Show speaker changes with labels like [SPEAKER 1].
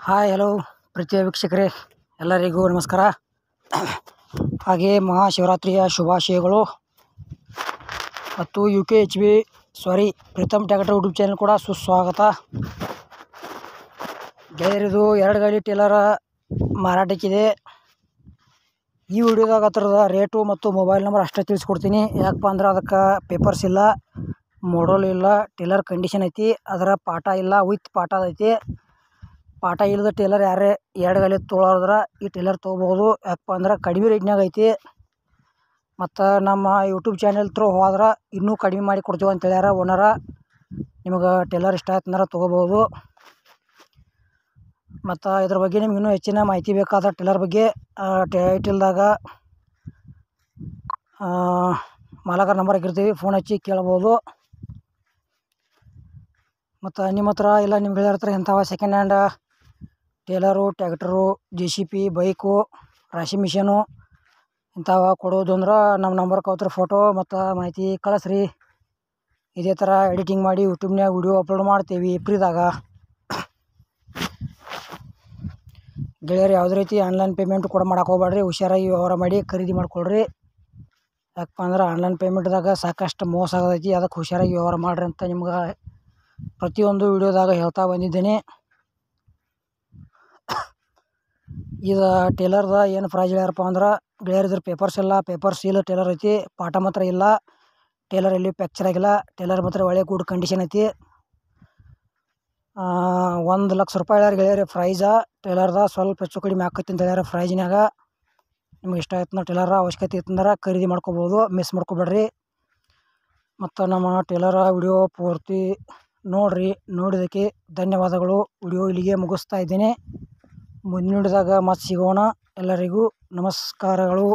[SPEAKER 1] Hi hello ಪ್ರೀತಿಯ ವೀಕ್ಷಕರೇ, ಎಲ್ಲರಿಗೂ ನಮಸ್ಕಾರ. ಹಾಗೆ ಮಹಾಶಿವರಾತ್ರಿಯ ಶುಭಾಶಯಗಳು. ಮತ್ತು ಪ್ರೀತಮ್ ಟ್ಯಾಕ್ಟರ್ ಯೂಟ್ಯೂಬ್ ಚಾನಲ್ ಕೂಡ ಸುಸ್ವಾಗತ. ಗೆಳೆಯರಿದು 2 ಗಾಲಿ ಟೇಲರ್ ಮಾರಾಟಕ್ಕಿದೆ. ಈ ವಿಡಿಯೋದಾಗ ಅದರದ ರೇಟು ಮತ್ತು ಮೊಬೈಲ್ ನಂಬರ್ ಅಷ್ಟೇ ತಿಳಿಸ್ಕೊಡ್ತೀನಿ. ಯಾಕಪ್ಪ ಅಂದ್ರೆ ಅದಕ್ಕೆ ಪೇಪರ್ಸ್ ಇಲ್ಲ, ಮಾಡಲ್ ಇಲ್ಲ, ಟೇಲರ್ ಕಂಡೀಷನ್ ಐತಿ. ಅದರ ಪಾಠ ಇಲ್ಲ, ವಿತ್ ಪಾಠ ಐತಿ. ಪಾಠ ಇಲ್ಲದ ಟೇಲರ್ ಯಾರೇ 2 ಗಾಲಿ ತೊಗೊಳೋದ್ರ ಈ ಟೇಲರ್ ತೊಗೋಬೋದು. ಯಾಕಪ್ಪ ಅಂದ್ರೆ ಕಡಿಮೆ ರೇಟ್ನಾಗ ಐತಿ. ಮತ್ತು ನಮ್ಮ ಯೂಟ್ಯೂಬ್ ಚಾನಲ್ ಥ್ರೂ ಹೋದ್ರೆ ಇನ್ನೂ ಕಡಿಮೆ ಮಾಡಿ ಕೊಡ್ತೀವಿ ಅಂತ ಹೇಳ್ಯಾರ ಓನರ. ನಿಮಗೆ ಟೇಲರ್ ಇಷ್ಟ ಆಯ್ತು ಅಂದ್ರೆ ತೊಗೋಬೋದು. ಮತ್ತು ಇದ್ರ ಬಗ್ಗೆ ನಿಮ್ಗೆ ಇನ್ನೂ ಹೆಚ್ಚಿನ ಮಾಹಿತಿ ಬೇಕಾದ್ರೆ ಟೇಲರ್ ಬಗ್ಗೆ ಟೈಟಲ್ದಾಗ ಮಾಲಕರ ನಂಬರ್ ಹಾಕಿರ್ತೀವಿ, ಫೋನ್ ಹಚ್ಚಿ ಕೇಳ್ಬೋದು. ಮತ್ತು ನಿಮ್ಮ ಹತ್ರ ಇಲ್ಲ ನಿಮ್ಮ ಗೆಳೆಯರ ಹತ್ರ ಇಂಥವ second hand trailer, tractor, JCB, bike, ರಾಶಿ ಮಿಷನು ಇಂಥವ ಕೊಡೋದು ಅಂದ್ರೆ ನಮ್ಮ ನಂಬರ್ಗೆ ಅವತ್ರ ಫೋಟೋ ಮತ್ತು ಮಾಹಿತಿ ಕಳಿಸ್ರಿ. ಇದೇ ಥರ ಎಡಿಟಿಂಗ್ ಮಾಡಿ ಯೂಟ್ಯೂಬ್ನಾಗ ವಿಡಿಯೋ ಅಪ್ಲೋಡ್ ಮಾಡ್ತೀವಿ ಫ್ರೀದಾಗ. ಗೆಳೆಯರು ಯಾವುದೇ ರೀತಿ ಆನ್ಲೈನ್ ಪೇಮೆಂಟ್ ಕೂಡ ಮಾಡೋಕೆ ಹೋಗ್ಬೇಡ್ರಿ. ಹುಷಾರಾಗಿ ವ್ಯವಹಾರ ಮಾಡಿ ಖರೀದಿ ಮಾಡ್ಕೊಳ್ರಿ. ಯಾಕಪ್ಪ ಅಂದ್ರೆ ಆನ್ಲೈನ್ ಪೇಮೆಂಟ್ದಾಗ ಸಾಕಷ್ಟು ಮೋಸ ಆಗತೈತಿ. ಅದಕ್ಕೆ ಹುಷಾರಾಗಿ ವ್ಯವಹಾರ ಮಾಡಿರಿ ಅಂತ ನಿಮ್ಗೆ ಪ್ರತಿಯೊಂದು ವಿಡಿಯೋದಾಗ ಹೇಳ್ತಾ ಬಂದಿದ್ದೇನೆ. ಇದು ಟೇಲರ್ದ ಏನು ಪ್ರೈಸ್ ಹೇಳ್ಯಾರಪ್ಪ ಅಂದ್ರೆ ಗೆಳೆಯರ್ ಇದ್ರ ಪೇಪರ್ಸ್ ಇಲ್ಲ, ಪೇಪರ್ಸ್ ಇಲ್ಲ ಟೇಲರ್ ಐತಿ. ಪಾಠ ಮಾತ್ರ ಇಲ್ಲ, ಟೇಲರ್ ಎಲ್ಲಿ ಫ್ಯಾಕ್ಚರ್ ಆಗಿಲ್ಲ. ಟೇಲರ್ ಮಾತ್ರ ಒಳ್ಳೆ ಗುಡ್ ಕಂಡೀಷನ್ ಐತಿ. 1 ಲಕ್ಷ ರೂಪಾಯಿ ಹೇಳ್ಯಾರ ಗೆಳೆಯರಿ ಪ್ರೈಸ. ಟೇಲರ್ದ ಸ್ವಲ್ಪ ಹೆಚ್ಚು ಕಡಿಮೆ ಆಕೈತಿ ಅಂತ ಹೇಳ್ಯಾರ ಪ್ರೈಜ್ನಾಗ. ನಿಮ್ಗೆ ಇಷ್ಟ ಆಯ್ತು ಟೇಲರ್ ಅವಶ್ಯಕತೆ ಇತ್ತಂದ್ರೆ ಖರೀದಿ ಮಾಡ್ಕೋಬೋದು, ಮಿಸ್ ಮಾಡ್ಕೊಬೇಡ್ರಿ. ಮತ್ತು ನಮ್ಮ ಟೇಲರ ವಿಡಿಯೋ ಪೂರ್ತಿ ನೋಡಿರಿ. ನೋಡಿದ್ದಕ್ಕೆ ಧನ್ಯವಾದಗಳು. ವಿಡಿಯೋ ಇಲ್ಲಿಗೆ ಮುಗಿಸ್ತಾ ಇದ್ದೇನೆ. ಮುಂದಿನ ವಿಡಿಯೋದಾಗ ಮತ್ತೆ ಸಿಗೋಣ. ಎಲ್ಲರಿಗೂ ನಮಸ್ಕಾರಗಳು.